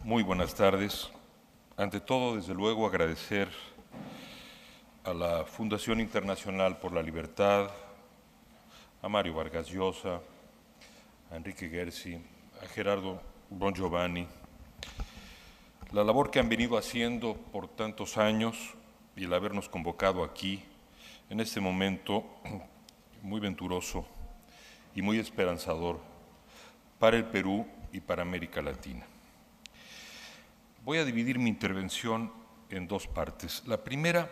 Muy buenas tardes. Ante todo, desde luego, agradecer a la Fundación Internacional por la Libertad, a Mario Vargas Llosa, a Enrique Gersi, a Gerardo Bongiovanni, la labor que han venido haciendo por tantos años y el habernos convocado aquí en este momento muy venturoso y muy esperanzador para el Perú y para América Latina. Voy a dividir mi intervención en dos partes. La primera,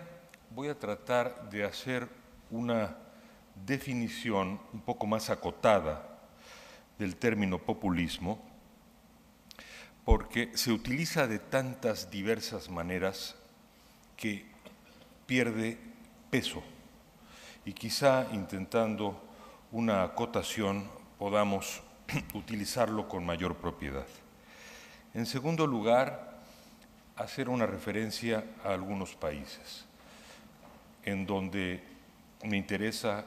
voy a tratar de hacer una definición un poco más acotada del término populismo, porque se utiliza de tantas diversas maneras que pierde peso y quizá intentando una acotación podamos utilizarlo con mayor propiedad. En segundo lugar, hacer una referencia a algunos países en donde me interesa,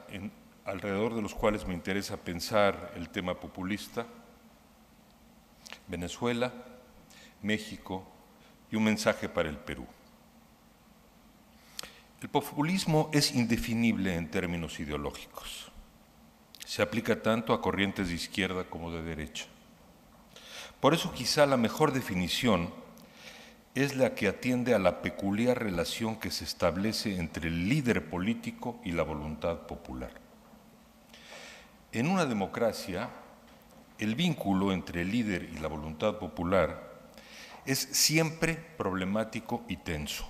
alrededor de los cuales me interesa pensar el tema populista: Venezuela, México y un mensaje para el Perú. El populismo es indefinible en términos ideológicos. Se aplica tanto a corrientes de izquierda como de derecha. Por eso quizá la mejor definición es la que atiende a la peculiar relación que se establece entre el líder político y la voluntad popular. En una democracia, el vínculo entre el líder y la voluntad popular es siempre problemático y tenso.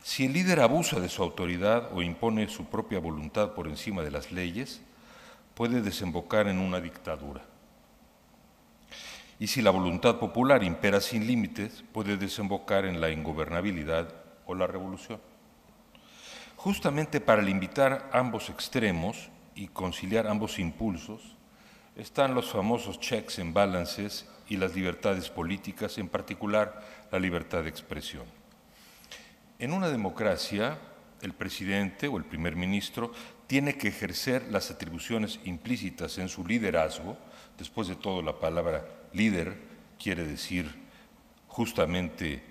Si el líder abusa de su autoridad o impone su propia voluntad por encima de las leyes, puede desembocar en una dictadura. Y si la voluntad popular impera sin límites, puede desembocar en la ingobernabilidad o la revolución. Justamente para limitar ambos extremos y conciliar ambos impulsos, están los famosos checks and balances y las libertades políticas, en particular la libertad de expresión. En una democracia, el presidente o el primer ministro tiene que ejercer las atribuciones implícitas en su liderazgo. Después de todo, la palabra líder quiere decir justamente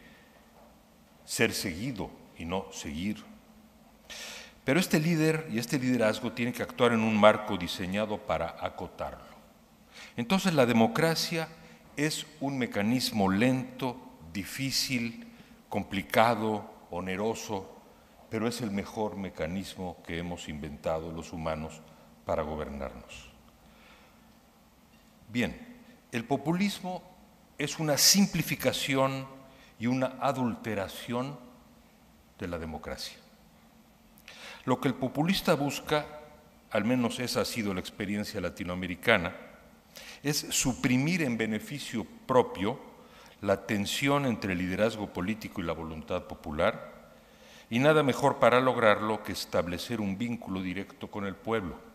ser seguido y no seguir. Pero este líder y este liderazgo tiene que actuar en un marco diseñado para acotarlo. Entonces la democracia es un mecanismo lento, difícil, complicado, oneroso, pero es el mejor mecanismo que hemos inventado los humanos para gobernarnos. Bien, el populismo es una simplificación y una adulteración de la democracia. Lo que el populista busca, al menos esa ha sido la experiencia latinoamericana, es suprimir en beneficio propio la tensión entre el liderazgo político y la voluntad popular, y nada mejor para lograrlo que establecer un vínculo directo con el pueblo,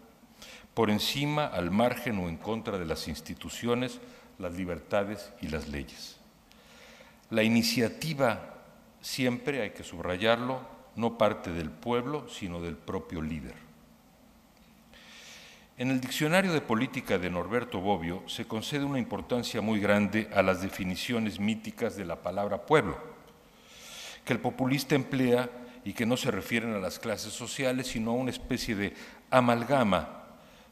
por encima, al margen o en contra de las instituciones, las libertades y las leyes. La iniciativa siempre, hay que subrayarlo, no parte del pueblo, sino del propio líder. En el Diccionario de Política de Norberto Bobbio se concede una importancia muy grande a las definiciones míticas de la palabra pueblo, que el populista emplea y que no se refieren a las clases sociales, sino a una especie de amalgama,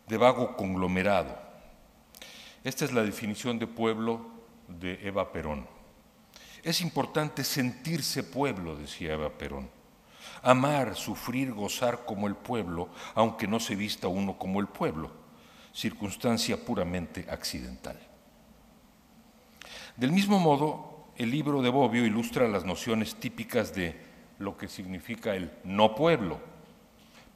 de vago conglomerado. Esta es la definición de pueblo de Eva Perón. Es importante sentirse pueblo, decía Eva Perón. Amar, sufrir, gozar como el pueblo, aunque no se vista uno como el pueblo, circunstancia puramente accidental. Del mismo modo, el libro de Bobbio ilustra las nociones típicas de lo que significa el no pueblo,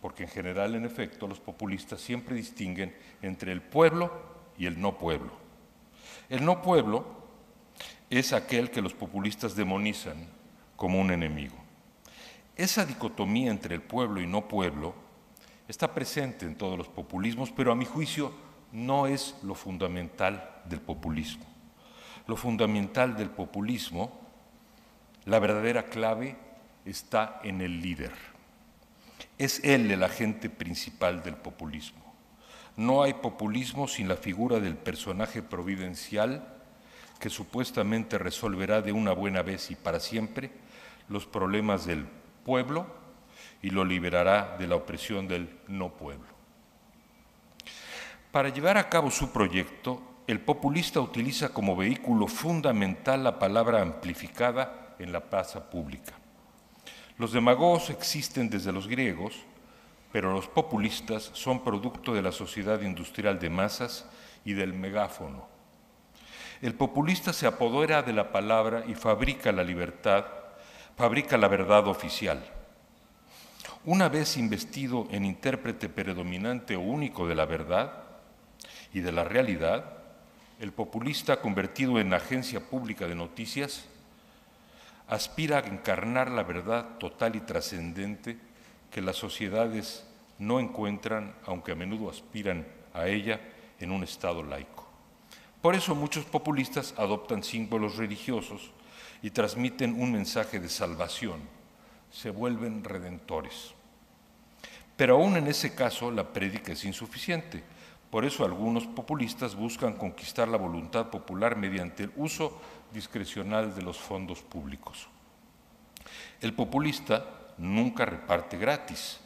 porque en general, en efecto, los populistas siempre distinguen entre el pueblo y el no pueblo. El no pueblo es aquel que los populistas demonizan como un enemigo. Esa dicotomía entre el pueblo y no pueblo está presente en todos los populismos, pero a mi juicio no es lo fundamental del populismo. Lo fundamental del populismo, la verdadera clave, está en el líder. Es él el agente principal del populismo. No hay populismo sin la figura del personaje providencial que supuestamente resolverá de una buena vez y para siempre los problemas del pueblo y lo liberará de la opresión del no pueblo. Para llevar a cabo su proyecto, el populista utiliza como vehículo fundamental la palabra amplificada en la plaza pública. Los demagogos existen desde los griegos, pero los populistas son producto de la sociedad industrial de masas y del megáfono. El populista se apodera de la palabra y fabrica la libertad, fabrica la verdad oficial. Una vez investido en intérprete predominante o único de la verdad y de la realidad, el populista, convertido en agencia pública de noticias, aspira a encarnar la verdad total y trascendente que las sociedades no encuentran, aunque a menudo aspiran a ella, en un Estado laico. Por eso muchos populistas adoptan símbolos religiosos y transmiten un mensaje de salvación, se vuelven redentores. Pero aún en ese caso la prédica es insuficiente. Por eso algunos populistas buscan conquistar la voluntad popular mediante el uso discrecional de los fondos públicos. El populista nunca reparte gratis,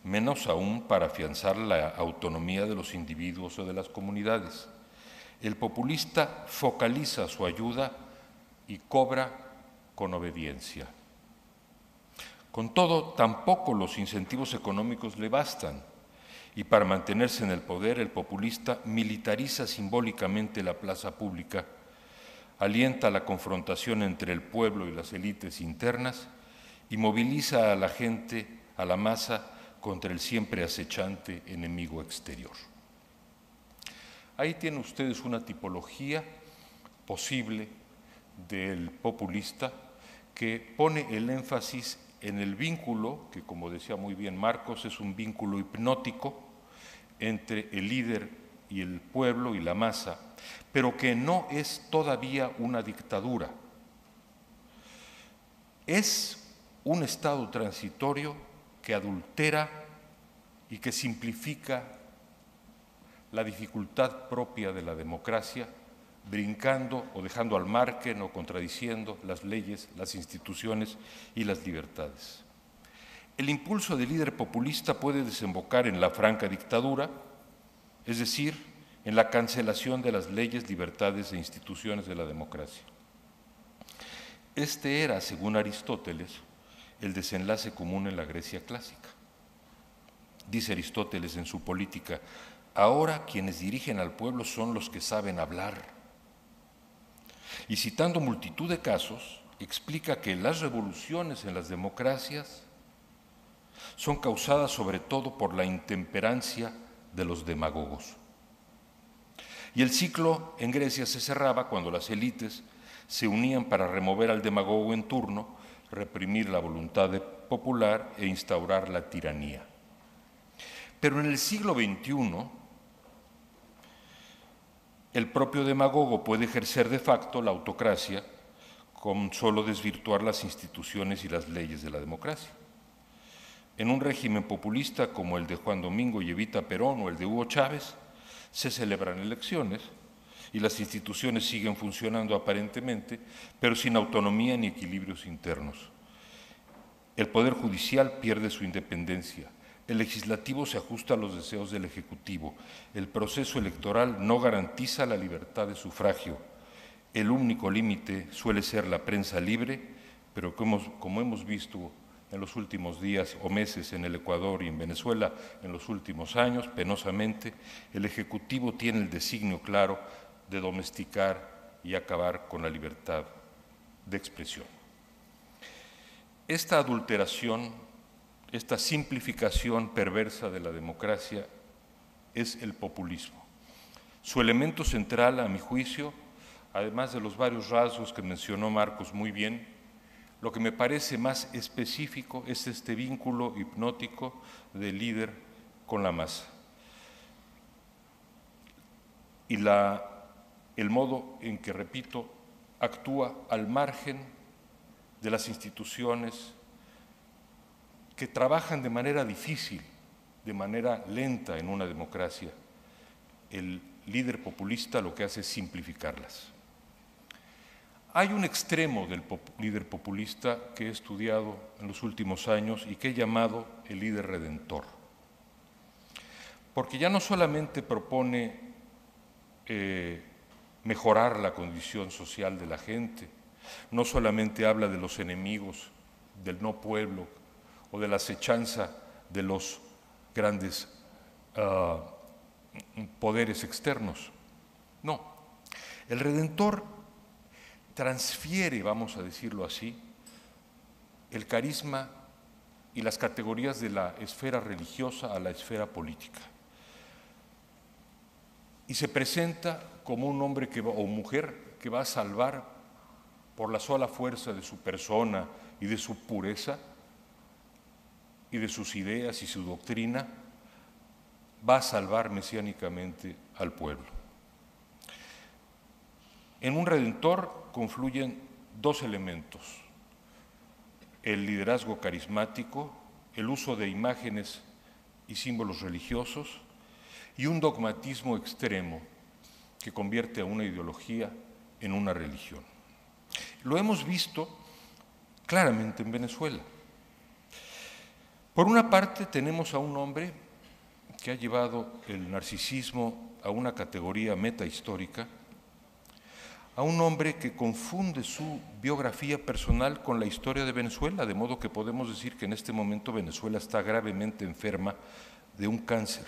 menos aún para afianzar la autonomía de los individuos o de las comunidades. El populista focaliza su ayuda y cobra con obediencia. Con todo, tampoco los incentivos económicos le bastan, y para mantenerse en el poder, el populista militariza simbólicamente la plaza pública, alienta la confrontación entre el pueblo y las élites internas y moviliza a la gente, a la masa, contra el siempre acechante enemigo exterior. Ahí tienen ustedes una tipología posible del populista que pone el énfasis en el vínculo, que como decía muy bien Marcos, es un vínculo hipnótico entre el líder y el pueblo y la masa, pero que no es todavía una dictadura. Es un estado transitorio que adultera y que simplifica la dificultad propia de la democracia, brincando o dejando al margen o contradiciendo las leyes, las instituciones y las libertades. El impulso del líder populista puede desembocar en la franca dictadura, es decir, en la cancelación de las leyes, libertades e instituciones de la democracia. Este era, según Aristóteles, el desenlace común en la Grecia clásica. Dice Aristóteles en su Política: ahora quienes dirigen al pueblo son los que saben hablar. Y citando multitud de casos, explica que las revoluciones en las democracias son causadas sobre todo por la intemperancia de los demagogos. Y el ciclo en Grecia se cerraba cuando las élites se unían para remover al demagogo en turno, reprimir la voluntad popular e instaurar la tiranía. Pero en el siglo XXI, el propio demagogo puede ejercer de facto la autocracia con solo desvirtuar las instituciones y las leyes de la democracia. En un régimen populista como el de Juan Domingo y Evita Perón o el de Hugo Chávez, se celebran elecciones y las instituciones siguen funcionando aparentemente, pero sin autonomía ni equilibrios internos. El Poder Judicial pierde su independencia, el Legislativo se ajusta a los deseos del Ejecutivo, el proceso electoral no garantiza la libertad de sufragio, el único límite suele ser la prensa libre, pero como hemos visto en los últimos días o meses en el Ecuador y en Venezuela, en los últimos años, penosamente, el Ejecutivo tiene el designio claro de domesticar y acabar con la libertad de expresión. Esta adulteración, esta simplificación perversa de la democracia es el populismo. Su elemento central, a mi juicio, además de los varios rasgos que mencionó Marcos muy bien, lo que me parece más específico es este vínculo hipnótico del líder con la masa y el modo en que, repito, actúa al margen de las instituciones que trabajan de manera difícil, de manera lenta en una democracia. El líder populista lo que hace es simplificarlas. Hay un extremo del líder populista que he estudiado en los últimos años y que he llamado el líder redentor. Porque ya no solamente propone mejorar la condición social de la gente, no solamente habla de los enemigos del no pueblo o de la acechanza de los grandes poderes externos. No, el Redentor transfiere, vamos a decirlo así, el carisma y las categorías de la esfera religiosa a la esfera política. Y se presenta como un hombre o mujer que va a salvar por la sola fuerza de su persona y de su pureza y de sus ideas y su doctrina, va a salvar mesiánicamente al pueblo. En un redentor confluyen dos elementos: el liderazgo carismático, el uso de imágenes y símbolos religiosos, y un dogmatismo extremo que convierte a una ideología en una religión. Lo hemos visto claramente en Venezuela. Por una parte tenemos a un hombre que ha llevado el narcisismo a una categoría metahistórica, a un hombre que confunde su biografía personal con la historia de Venezuela, de modo que podemos decir que en este momento Venezuela está gravemente enferma de un cáncer.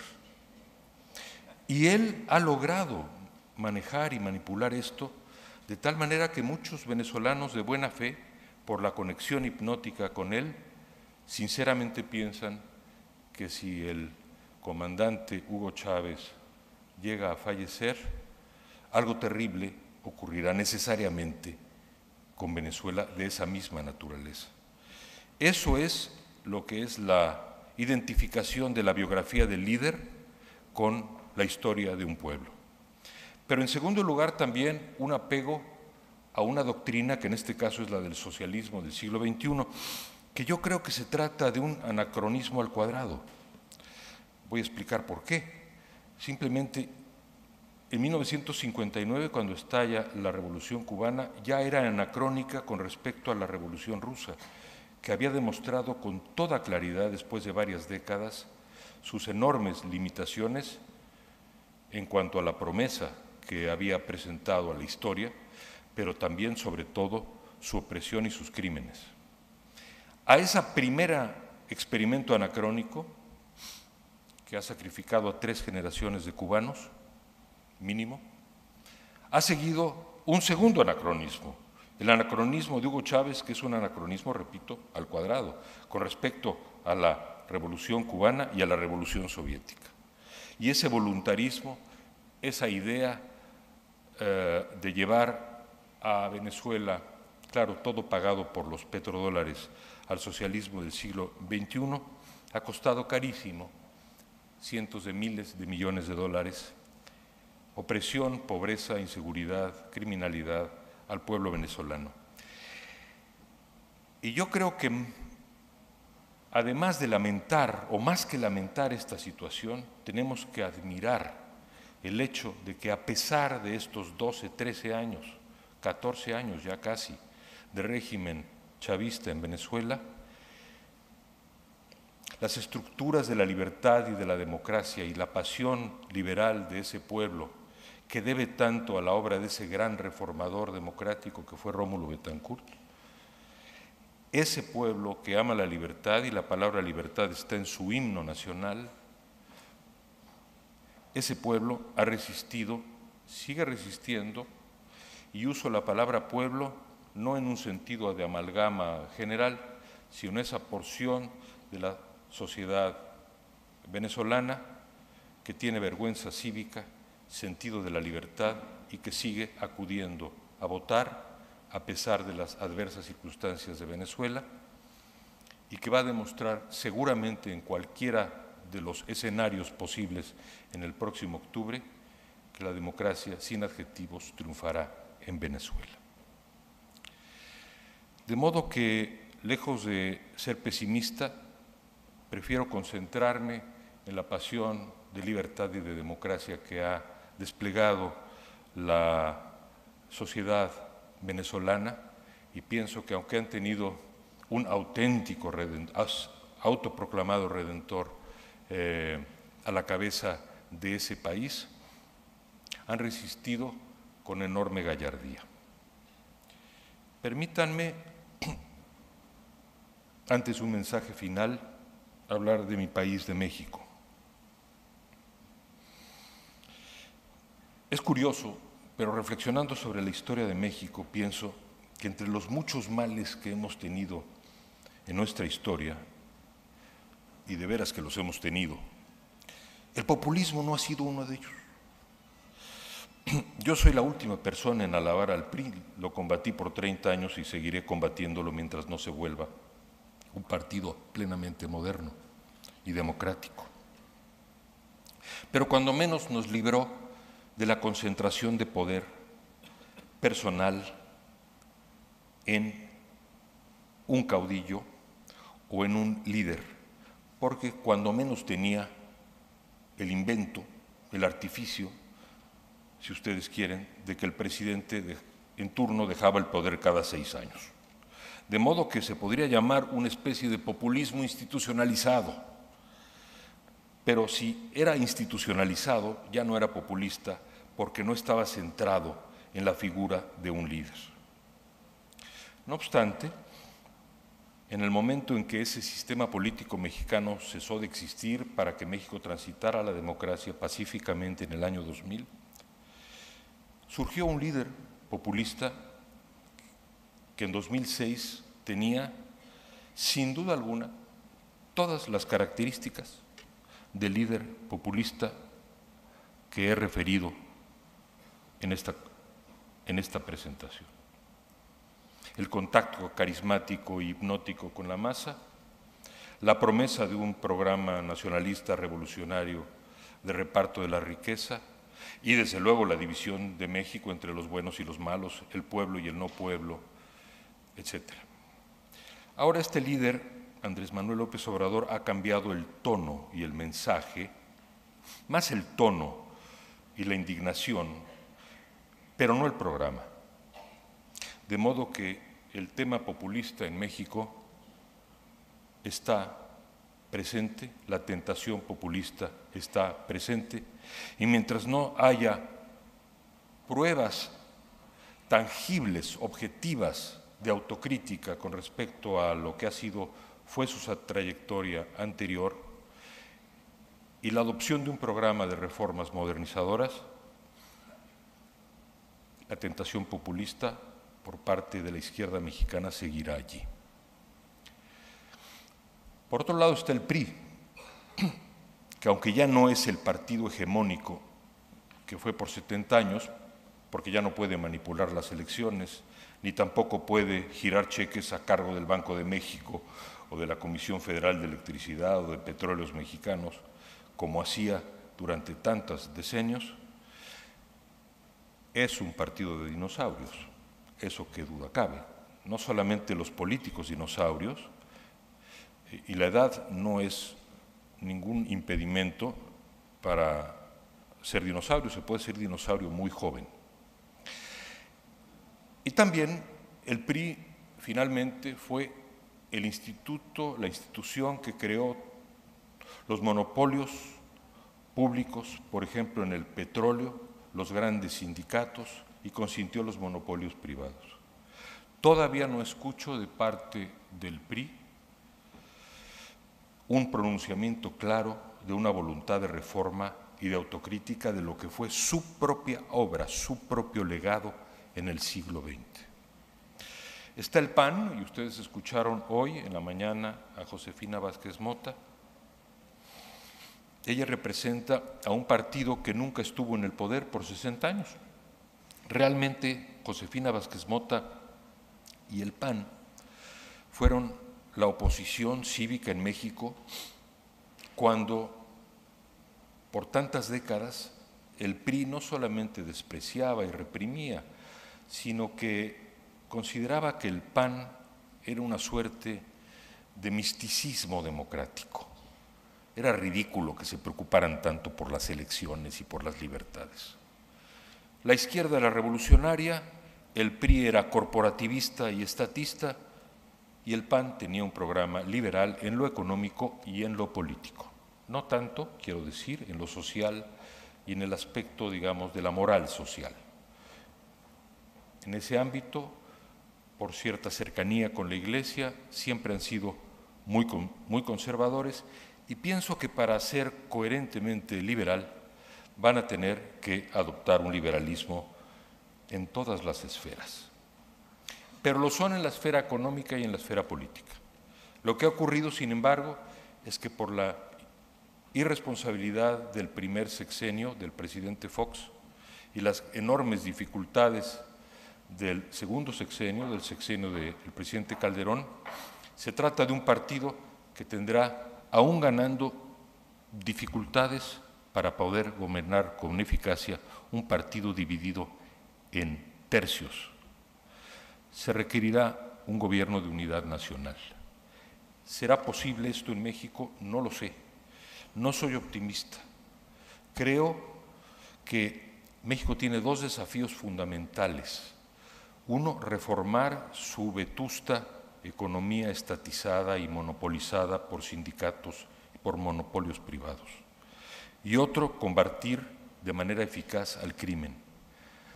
Y él ha logrado manejar y manipular esto de tal manera que muchos venezolanos de buena fe, por la conexión hipnótica con él, sinceramente piensan que si el comandante Hugo Chávez llega a fallecer, algo terrible ocurrirá necesariamente con Venezuela de esa misma naturaleza. Eso es lo que es la identificación de la biografía del líder con la historia de un pueblo. Pero en segundo lugar también un apego a una doctrina que en este caso es la del socialismo del siglo XXI, que yo creo que se trata de un anacronismo al cuadrado. Voy a explicar por qué. Simplemente, en 1959, cuando estalla la Revolución Cubana, ya era anacrónica con respecto a la Revolución Rusa, que había demostrado con toda claridad, después de varias décadas, sus enormes limitaciones en cuanto a la promesa que había presentado a la historia, pero también, sobre todo, su opresión y sus crímenes. A esa primera experimento anacrónico, que ha sacrificado a 3 generaciones de cubanos, mínimo, ha seguido un segundo anacronismo, el anacronismo de Hugo Chávez, que es un anacronismo, repito, al cuadrado, con respecto a la Revolución Cubana y a la Revolución Soviética. Y ese voluntarismo, esa idea de llevar a Venezuela, claro, todo pagado por los petrodólares, al socialismo del siglo XXI, ha costado carísimo, cientos de miles de millones de dólares, opresión, pobreza, inseguridad, criminalidad al pueblo venezolano. Y yo creo que, además de lamentar, o más que lamentar esta situación, tenemos que admirar el hecho de que a pesar de estos 12, 13 años, 14 años ya casi, de régimen chavista en Venezuela, las estructuras de la libertad y de la democracia y la pasión liberal de ese pueblo, que debe tanto a la obra de ese gran reformador democrático que fue Rómulo Betancourt, ese pueblo que ama la libertad, y la palabra libertad está en su himno nacional, ese pueblo ha resistido, sigue resistiendo, y uso la palabra pueblo no en un sentido de amalgama general, sino esa porción de la sociedad venezolana que tiene vergüenza cívica, sentido de la libertad y que sigue acudiendo a votar a pesar de las adversas circunstancias de Venezuela, y que va a demostrar seguramente en cualquiera de los escenarios posibles en el próximo octubre que la democracia sin adjetivos triunfará en Venezuela. De modo que, lejos de ser pesimista, prefiero concentrarme en la pasión de libertad y de democracia que ha desplegado la sociedad venezolana, y pienso que aunque han tenido un auténtico autoproclamado redentor a la cabeza de ese país, han resistido con enorme gallardía. Permítanme, antes de un mensaje final, hablar de mi país, de México. Es curioso, pero reflexionando sobre la historia de México, pienso que entre los muchos males que hemos tenido en nuestra historia, y de veras que los hemos tenido, el populismo no ha sido uno de ellos. Yo soy la última persona en alabar al PRI, lo combatí por 30 años y seguiré combatiéndolo mientras no se vuelva un partido plenamente moderno y democrático. Pero cuando menos nos libró de la concentración de poder personal en un caudillo o en un líder, porque cuando menos tenía el invento, el artificio, si ustedes quieren, de que el presidente en turno dejaba el poder cada 6 años. De modo que se podría llamar una especie de populismo institucionalizado. Pero si era institucionalizado, ya no era populista, porque no estaba centrado en la figura de un líder. No obstante, en el momento en que ese sistema político mexicano cesó de existir para que México transitara a la democracia pacíficamente en el año 2000, surgió un líder populista que en 2006 tenía, sin duda alguna, todas las características del líder populista que he referido en esta presentación. El contacto carismático e hipnótico con la masa, la promesa de un programa nacionalista revolucionario de reparto de la riqueza y desde luego la división de México entre los buenos y los malos, el pueblo y el no pueblo, etc. Ahora este líder, Andrés Manuel López Obrador, ha cambiado el tono y el mensaje, más el tono y la indignación, pero no el programa. De modo que el tema populista en México está presente, la tentación populista está presente, y mientras no haya pruebas tangibles, objetivas, de autocrítica con respecto a lo que fue su trayectoria anterior y la adopción de un programa de reformas modernizadoras, la tentación populista por parte de la izquierda mexicana seguirá allí. Por otro lado está el PRI, que aunque ya no es el partido hegemónico que fue por 70 años, porque ya no puede manipular las elecciones, ni tampoco puede girar cheques a cargo del Banco de México o de la Comisión Federal de Electricidad o de Petróleos Mexicanos, como hacía durante tantos decenios, es un partido de dinosaurios, eso qué duda cabe. No solamente los políticos dinosaurios, y la edad no es ningún impedimento para ser dinosaurio, se puede ser dinosaurio muy joven. Y también el PRI finalmente fue el instituto, la institución que creó los monopolios públicos, por ejemplo en el petróleo, los grandes sindicatos, y consintió los monopolios privados. Todavía no escucho de parte del PRI un pronunciamiento claro de una voluntad de reforma y de autocrítica de lo que fue su propia obra, su propio legado en el siglo XX. Está el PAN, y ustedes escucharon hoy en la mañana a Josefina Vázquez Mota. Ella representa a un partido que nunca estuvo en el poder por 60 años. Realmente Josefina Vázquez Mota y el PAN fueron la oposición cívica en México cuando por tantas décadas el PRI no solamente despreciaba y reprimía, sino que consideraba que el PAN era una suerte de misticismo democrático. Era ridículo que se preocuparan tanto por las elecciones y por las libertades. La izquierda, la revolucionaria, el PRI era corporativista y estatista, y el PAN tenía un programa liberal en lo económico y en lo político. No tanto, quiero decir, en lo social y en el aspecto, digamos, de la moral social. En ese ámbito, por cierta cercanía con la Iglesia, siempre han sido muy conservadores, y pienso que para ser coherentemente liberal van a tener que adoptar un liberalismo en todas las esferas. Pero lo son en la esfera económica y en la esfera política. Lo que ha ocurrido, sin embargo, es que por la irresponsabilidad del primer sexenio del presidente Fox y las enormes dificultades del segundo sexenio, del sexenio del presidente Calderón, se trata de un partido que tendrá, aún ganando, dificultades para poder gobernar con eficacia, un partido dividido en tercios. Se requerirá un gobierno de unidad nacional. ¿Será posible esto en México? No lo sé. No soy optimista. Creo que México tiene dos desafíos fundamentales. Uno, reformar su vetusta economía estatizada y monopolizada por sindicatos y por monopolios privados. Y otro, combatir de manera eficaz al crimen.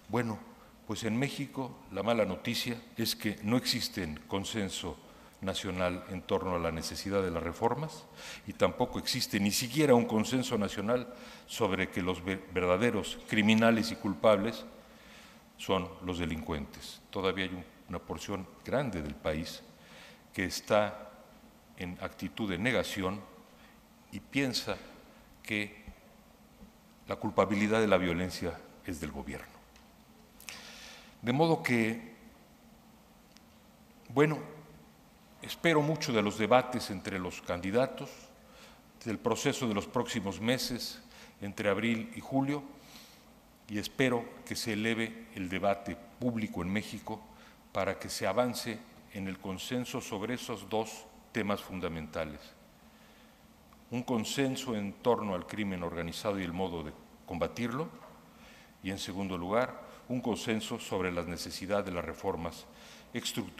Bueno, pues en México la mala noticia es que no existe consenso nacional en torno a la necesidad de las reformas, y tampoco existe ni siquiera un consenso nacional sobre que los verdaderos criminales y culpables son los delincuentes. Todavía hay una porción grande del país que está en actitud de negación y piensa que la culpabilidad de la violencia es del gobierno. De modo que, bueno, espero mucho de los debates entre los candidatos, del proceso de los próximos meses, entre abril y julio, y espero que se eleve el debate público en México para que se avance en el consenso sobre esos dos temas fundamentales. Un consenso en torno al crimen organizado y el modo de combatirlo, y en segundo lugar, un consenso sobre la necesidad de las reformas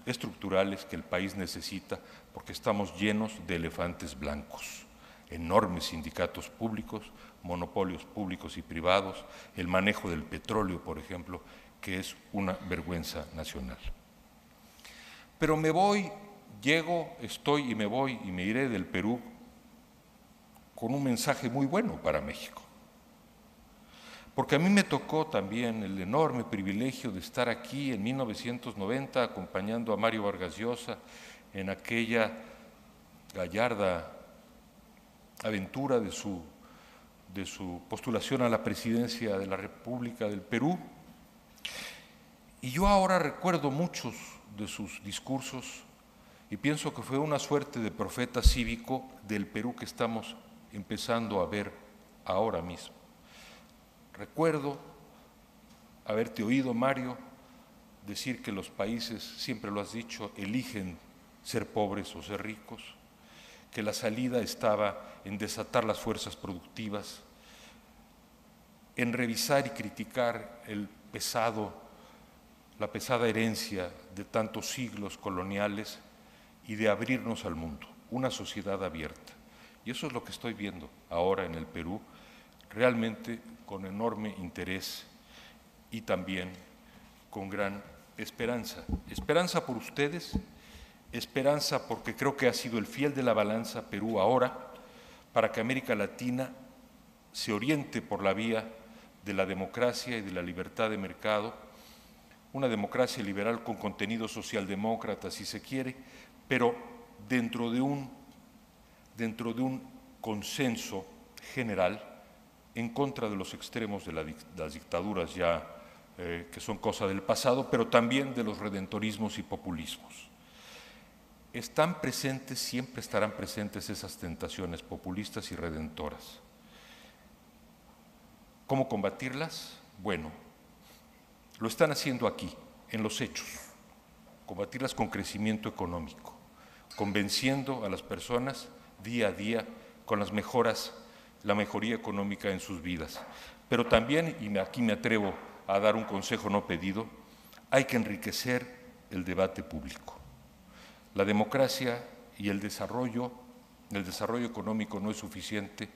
estructurales que el país necesita, porque estamos llenos de elefantes blancos, enormes sindicatos públicos, monopolios públicos y privados, el manejo del petróleo, por ejemplo, que es una vergüenza nacional. Pero me voy, llego, estoy y me voy y me iré del Perú con un mensaje muy bueno para México. Porque a mí me tocó también el enorme privilegio de estar aquí en 1990 acompañando a Mario Vargas Llosa en aquella gallarda aventura de su postulación a la presidencia de la República del Perú. Y yo ahora recuerdo muchos de sus discursos y pienso que fue una suerte de profeta cívico del Perú que estamos empezando a ver ahora mismo. Recuerdo haberte oído, Mario, decir que los países, siempre lo has dicho, eligen ser pobres o ser ricos, que la salida estaba en desatar las fuerzas productivas, en revisar y criticar la pesada herencia de tantos siglos coloniales y de abrirnos al mundo, una sociedad abierta. Y eso es lo que estoy viendo ahora en el Perú, realmente con enorme interés y también con gran esperanza. Esperanza por ustedes, esperanza porque creo que ha sido el fiel de la balanza Perú ahora para que América Latina se oriente por la vía de la democracia y de la libertad de mercado, una democracia liberal con contenido socialdemócrata si se quiere, pero dentro de un consenso general en contra de los extremos de las dictaduras ya que son cosa del pasado, pero también de los redentorismos y populismos. Están presentes, siempre estarán presentes esas tentaciones populistas y redentoras. ¿Cómo combatirlas? Bueno, lo están haciendo aquí, en los hechos. Combatirlas con crecimiento económico, convenciendo a las personas día a día con las mejoras, la mejoría económica en sus vidas. Pero también, y aquí me atrevo a dar un consejo no pedido, Hay que enriquecer el debate público. La democracia y el desarrollo económico no es suficiente.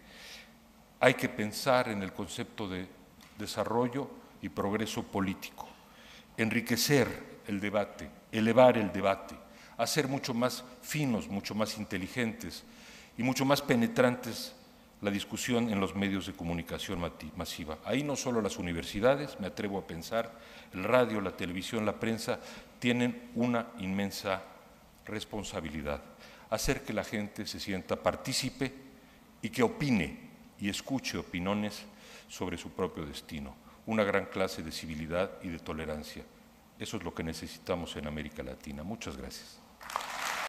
Hay que pensar en el concepto de desarrollo y progreso político, enriquecer el debate, elevar el debate, hacer mucho más finos, mucho más inteligentes y mucho más penetrantes la discusión en los medios de comunicación masiva. Ahí no solo las universidades, me atrevo a pensar, el radio, la televisión, la prensa, tienen una inmensa responsabilidad. Hacer que la gente se sienta partícipe y que opine y escuche opiniones sobre su propio destino. Una gran clase de civilidad y de tolerancia. Eso es lo que necesitamos en América Latina. Muchas gracias.